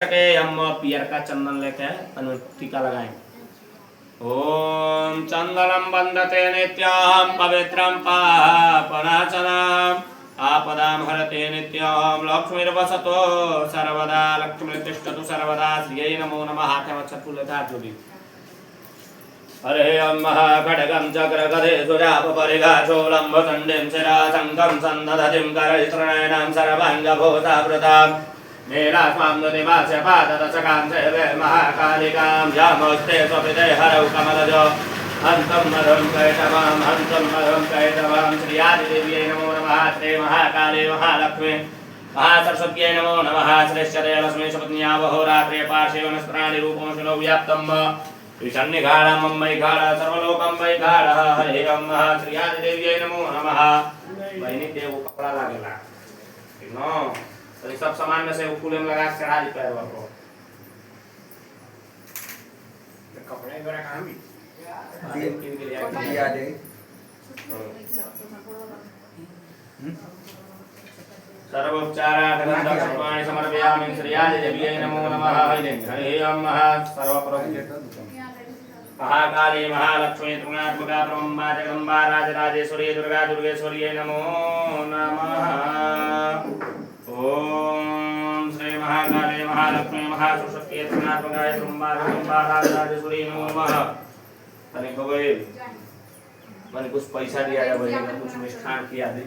हम पियर का चंदन लेके टीका लगाएं। ओम चंदनम वंदते नित्यं पवित्रं पापनाशनम् आपदां हरते नित्यं लक्ष्मीर्वसतो सर्वदा लक्ष्मीर्तिष्ठतु सर्वदा श्रियै नमो नमः। हाथवच्छतुलताजुली हरे अम्मः खड्गं चक्रगदेशुजापरिघाशूलं वसण्डिं शिराशङ्खं सन्नदधिं करैस्तृणयनं सर्वाङ्गभूतावृताम् नीलास्वां दुनिवास्य पाददशकां सेवे महाकालिकां यामोस्ते स्वपिते हरौ कमलजो हन्तं मधुं कैटवां श्रियादिदेव्यै नमो नमः। श्री महाकाले महालक्ष्मी महासरस्वत्यै नमो नमः। श्रेष्ठते लक्ष्मी सपत्न्या वहोरात्रे पार्श्वे वनस्त्राणि रूपं शिलो व्याप्तं ईशान्यघाडं मम्मैघाडः सर्वलोकं वैघाडः। हरे अम्मः श्रियादिदेव्यै नमो नमः। बहिनी देव कपड़ा लागेला नो तो सब सामान में से फूले में लगा चढ़ा दी पैर को कपड़े वगैरह कहाँ भी दिया दे सर्वोपचारार्थं समर्पयामि। श्रीयादिदेव्यै नमो नमः। हरे अम्मः महाकाली महालक्ष्मी त्रिगुणात्मका ब्रह्मा जगदम्बा राजराजेश्वरी दुर्गा दुर्गेश्वर्यै नमो नमः। ओम श्री महाकाली महालक्ष्मी महासरस्वती त्रिगुणात्मकाय ब्रह्मा जगदम्बा राजराजेश्वरी नमो नमः। तने को भाई मैंने कुछ पैसा दिया है भाई, कुछ मिष्ठान किया दे।